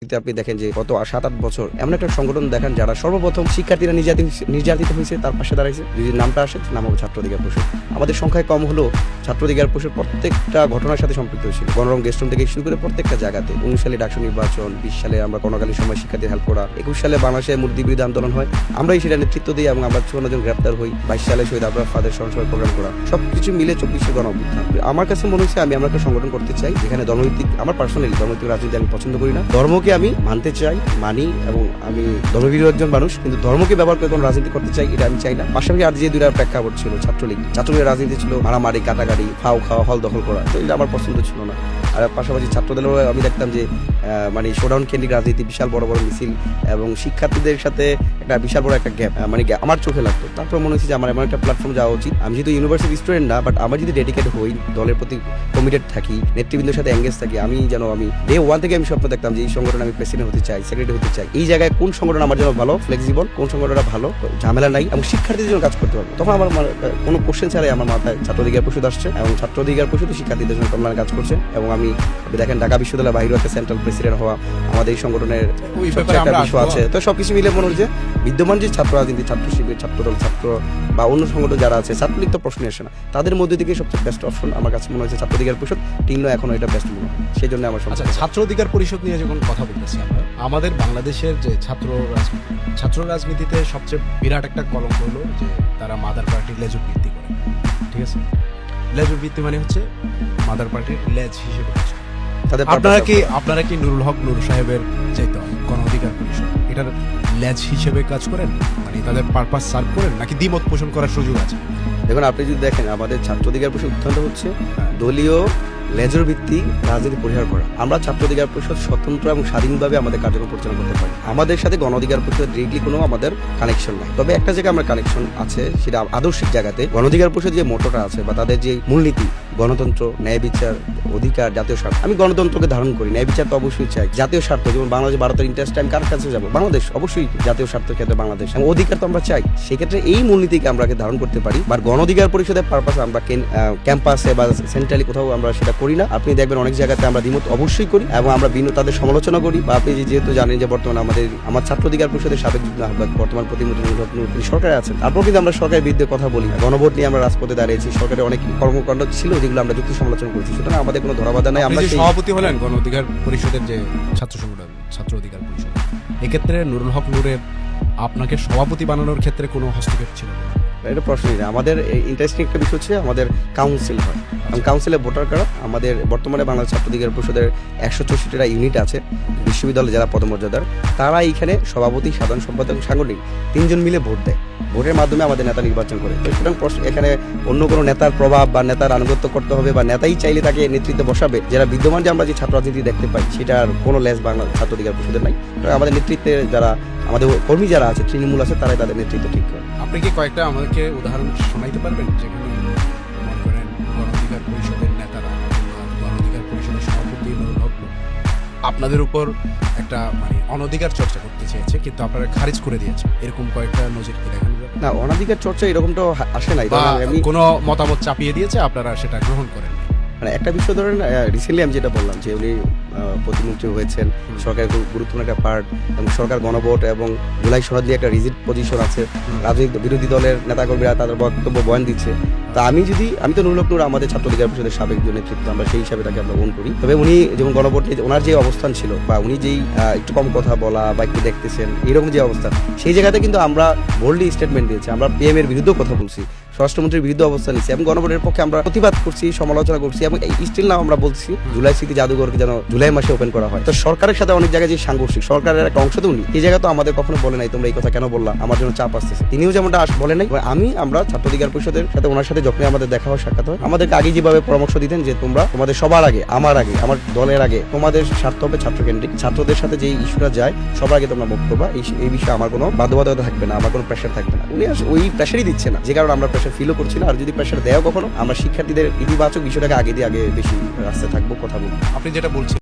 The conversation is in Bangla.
রাজনীতিতে আপনি দেখেন যে গত 7-8 বছর এমন একটা সংগঠন দেখেন যারা সর্বপ্রথম শিক্ষার্থীরা নির্যাতিত হয়েছে তার পাশে দাঁড়াইছে। যদি নামটা আসে, নাম হবে ছাত্র অধিকার পরিষদ। আমাদের সংখ্যায় কম হলেও ছাত্র অধিকার পরিষদ প্রত্যেকটা ঘটনার সাথে সম্পৃক্ত ছিল। গণরম গেস্ট রুম থেকে শুরু করে প্রত্যেকটা জায়গাতে 19 সালে ডাকসু নির্বাচন, 20 সালে আমরা করোনাকালীন সময় শিক্ষার্থীদের হেল্প করা, 21 সালে বাংলাদেশে মুরগি বিরোধী আন্দোলন হয়, আমরাই সেটা নেতৃত্ব দিই এবং আমরা 54 জন গ্রেপ্তার হই। 22 সালে শহীদ আবরার ফাদের স্মরণসভা প্রোগ্রাম করা, সবকিছু মিলে 24 গণ অভ্যুত্থান। আমার কাছে মনে হচ্ছে আমরা একটা সংগঠন করতে চাই যেখানে ধর্মভিত্তিক, আমার পার্সোনালি ধর্মভিত্তিক রাজনীতি আমি পছন্দ করি না। ধর্মকে আমি মানতে চাই, মানি, এবং আমি ধর্মবিরোধী একজন মানুষ, কিন্তু ধর্মকে ব্যবহার করে কোনো রাজনীতি করতে চাই এটা আমি চাই না। পাশাপাশি আর যে দুইটা প্রেক্ষাপট ছিল, ছাত্রলীগের রাজনীতি ছিল মারামারি, কাটাকাটি, ফাও খাওয়া, হল দখল করা, তো এটা আমার পছন্দ ছিল না। আর পাশাপাশি ছাত্রদলেরও আমি দেখতাম যে মানে শোডাউন কেন্দ্রিক রাজনীতি, বিশাল বড় বড় মিছিল এবং শিক্ষার্থীদের সাথে একটা বিশাল বড় একটা গ্যাপ মানে আমার চোখে লাগতো। তারপর মনে হচ্ছে যে আমার এমন একটা প্ল্যাটফর্ম যাওয়া উচিত। আমি যেহেতু ইউনিভার্সিটি স্টুডেন্ট না, বাট আমার যদি ডেডিকেট হই, দলের প্রতি কমিটেড থাকি, নেতৃবৃন্দের সাথে এঙ্গেজ থাকি, আমি যেন আমি ডে ওয়ান থেকে আমি স্বপ্ন দেখতাম যে এই সংগঠনে আমি প্রেসিডেন্ট হতে চাই, সেক্রেটারি হতে চাই। এই জায়গায় কোন সংগঠন আমার জন্য ভালো, ফ্লেক্সিবল, কোন সংগঠনটা ভালো, ঝামেলা নাই এবং শিক্ষার্থীদের জন্য কাজ করতে পারবো। তখন আমার কোনো কোশ্চেন ছাড়াই আমার মাথায় ছাত্র অধিকার পরিষদ আসছে এবং ছাত্র অধিকার পরিষদ শিক্ষার্থীদের জন্য কল্যাণে কাজ করছে। এবং আমি দেখেন ঢাকা বিশ্ববিদ্যালয়ের বাইরেও একটা সেন্ট্রাল প্রেসিডেন্ট হওয়া আমাদের এই সংগঠনের বিষয় আছে। তো সবকিছু মিলে মনে হচ্ছে বিদ্যমান যে ছাত্র রাজনীতি, ছাত্র শিবির, ছাত্রদল, ছাত্র বা অন্য সংগঠন যারা আছে, ছাত্রলীগ তো প্রশ্ন আসে না, তাদের মধ্যে থেকে সবচেয়ে বেস্ট অপশন আমার কাছে মনে হচ্ছে ছাত্র অধিকার পরিষদ। টিম নয়, এখনো এটা বেস্ট মনে হয়। সেই জন্য আমার ছাত্র অধিকার পরিষদ নিয়ে যখন কথা বলতেছি আমরা, আমাদের বাংলাদেশের যে ছাত্র রাজনীতিতে সবচেয়ে বিরাট একটা কলঙ্ক হলো যে তারা মাদার পার্টির লেজুর ভিত্তি করে। ঠিক আছে, লেজুর ভিত্তি মানে হচ্ছে মাদার পার্টির লেজ হিসেবে কাজ করে। আপনারা কি নুরুল হক নুর সাহেবের চাইতে গণ অধিকার পরিষদ এটার লেজ হিসেবে কাজ করেন, মানে তাদের পারপাস সার্ভ করেন, নাকি দ্বিমত পোষণ করার সুযোগ আছে? দেখুন, আপনি যদি দেখেন আমাদের ছাত্র অধিকার পরিষদ উত্থান হচ্ছে দলীয় লেজর ভিত্তিক রাজনীতি পরিহার করা। আমরা ছাত্র অধিকার পরিষদ স্বতন্ত্র এবং স্বাধীনভাবে আমাদের কার্যক্রম পরিচালনা করতে পারি। আমাদের সাথে গণ অধিকার পরিষদ ডিরেক্টলি কোনো আমাদের কানেকশন নাই। তবে একটা জায়গায় আমরা কানেকশন আছে, সেটা আদর্শিক জায়গাতে। গণ অধিকার পরিষদ যে মোটোটা আছে বা তাদের যে মূলনীতি, গণতন্ত্র, ন্যায় বিচার, অধিকার, জাতীয় স্বার্থ। আমি গণতন্ত্রকে ধারণ করি, ন্যায় বিচার তো অবশ্যই চাই, জাতীয় স্বার্থ, যেমন বাংলাদেশ ভারতের ইন্টারেস্ট, আমি কার কাছে যাবো? বাংলাদেশ, অবশ্যই জাতীয় স্বার্থের ক্ষেত্রে বাংলাদেশ, এবং অধিকার তো আমরা চাই। সেক্ষেত্রে এই মূলনীতিকে আমরা ধারণ করতে পারি। বা গণ অধিকার পরিষদের পারপাসে আমরা ক্যাম্পাসে বা সেন্ট্রালি কোথাও আমরা সেটা করি না। আপনি দেখবেন অনেক জায়গাতে আমরা দ্বিমত অবশ্যই করি এবং আমরা তাদের সমালোচনা করি। বা আপনি যেহেতু জানেন যে বর্তমানে আমার ছাত্র অধিকার পরিষদের সাবেক যুগ্ম আহ্বায়ক, বর্তমান প্রতিমন্ত্রী সরকারে আছেন। তারপর কিন্তু আমরা সরকারের বিরুদ্ধে কথা বলি, গণভোট নিয়ে আমরা রাজপথে দাঁড়িয়েছি, সরকারের অনেক কর্মকাণ্ড ছিল যেগুলো আমরা যুক্তি সমালোচনা করছি। সুতরাং আমাদের কোনো ধরাবাধা নাই। আমরা সভাপতি হলেন গণ অধিকার পরিষদের যে ছাত্র সংগঠন ছাত্র অধিকার পরিষদ, এক্ষেত্রে নুরুল হক নূরের আপনাকে সভাপতি বানানোর ক্ষেত্রে কোনো হস্তক্ষেপ ছিল না? এটা প্রশ্নই না। আমাদের ইন্টারেস্টিং একটা বিষয় হচ্ছে আমাদের কাউন্সিল হয় এবং কাউন্সিলে ভোটার কার্ড আমাদের বর্তমানে বাংলাদেশ ছাত্র অধিকার পরিষদের 164টা ইউনিট আছে বিশ্ববিদ্যালয়ে যারা পদমর্যাদার, তারা এইখানে সভাপতি, সাধারণ সম্পাদক, সাংগঠনিক 3 জন মিলে ভোট দেয়। ভোটের মাধ্যমে আমাদের নেতা নির্বাচন করে। তো সুতরাং এখানে অন্য কোনো নেতার প্রভাব বা নেতার আনুগত্য করতে হবে বা নেতাই চাইলে তাকে নেতৃত্বে বসাবে, যারা বিদ্যমান যে আমরা যে ছাত্র রাজনীতি দেখতে পাই সেটার কোনো লেজ বাংলা ছাত্র অধিকার পরিষদের নাই। আমাদের নেতৃত্বে যারা আমাদের কর্মী যারা আছে, তৃণমূল আছে, তারাই তাদের নেতৃত্ব ঠিক করে। আপনি কি কয়েকটা আমাদেরকে উদাহরণ শোনাইতে পারবেন যেখানে মনে করেন গণ অধিকার পরিষদের নেতারা, গণ অধিকার পরিষদের সভাপতি নুরুল হক আপনাদের উপর একটা মানে অনধিকার চর্চা করতে চেয়েছে কিন্তু আপনারা খারিজ করে দিয়েছে, এরকম কয়েকটা নজির কি দেখানো যাবে? না, অনধিকার চর্চা এরকমটা আসে নাই। কোনো মতামত চাপিয়ে দিয়েছে, আপনারা সেটা গ্রহণ করেন? মানে একটা বিষয় ধরেন, রিসেন্টলি আমি যেটা বললাম যে উনি প্রতিমন্ত্রী হয়েছেন, সরকারের গুরুত্বপূর্ণ একটা পার্ট, এবং সরকার গণভোট এবং জুলাই সনদ নিয়ে একটা রিজিড পজিশন আছে। রাজনৈতিক বিরোধী দলের নেতাকর্মীরা তাদের বক্তব্য বয়ান দিচ্ছে। তা আমি তো নুরুল হক নূর আমাদের ছাত্র অধিকার পরিষদের সাবেক যে নেতৃত্ব, আমরা সেই হিসাবে তাকে আমরা গ্রহণ করি। তবে উনি যেমন গণভোট নিয়ে ওনার যে অবস্থান ছিল বা উনি যেই একটু কম কথা বলা বা একটু দেখতেছেন এরকম যে অবস্থান, সেই জায়গাতে কিন্তু আমরা বোল্ডলি স্টেটমেন্ট দিয়েছি। আমরা পিএম এর বিরুদ্ধেও কথা বলছি, স্বরাষ্ট্রমন্ত্রীর বিরুদ্ধে অবস্থান নিচ্ছি এবং গণভোটের পক্ষে আমরা প্রতিবাদ করছি, সমালোচনা করছি এবং স্টিল নাও আমরা বলছি জুলাই স্মৃতি জাদুঘরকে যেন জুলাই মাসে ওপেন করা হয়। তো সরকারের সাথে অনেক জায়গায় যে সাংঘর্ষিক, সরকারের একটা অংশ তো উনি, এই জায়গা তো আমাদের কখনো বলে নাই তোমরা এই কথা কেন বললা, আমার জন্য চাপ আসতেছে। তিনিও যেমনটা বলে নাই। আমরা ছাত্র অধিকার পরিষদের সাথে ওনার সাথে যখনই আমাদের দেখা হয়, সাক্ষাৎ হয়, আমাদেরকে আগে যেভাবে পরামর্শ দিতেন যে তোমরা তোমাদের সবার আগে, আমার দলের আগে তোমাদের স্বার্থ হবে ছাত্রকেন্দ্রিক, ছাত্রদের সাথে যে ইস্যুটা যায় সবার আগে তোমরা মুখ করবা, এই বিষয়ে আমার কোনো বাধ্যবাধকতা থাকবে না, আমার কোনো প্রেশার থাকবে না। উনি ওই প্রেশারই দিচ্ছে না, যে কারণে আমরা প্রেশার ফিলও করছি না। আর যদি প্রেশার দেয় কখনো, আমরা শিক্ষার্থীদের ইতিবাচক বিষয়টাকে আগে বেশি রাস্তায় থাকবো, কথা বলবো। আপনি যেটা বলছেন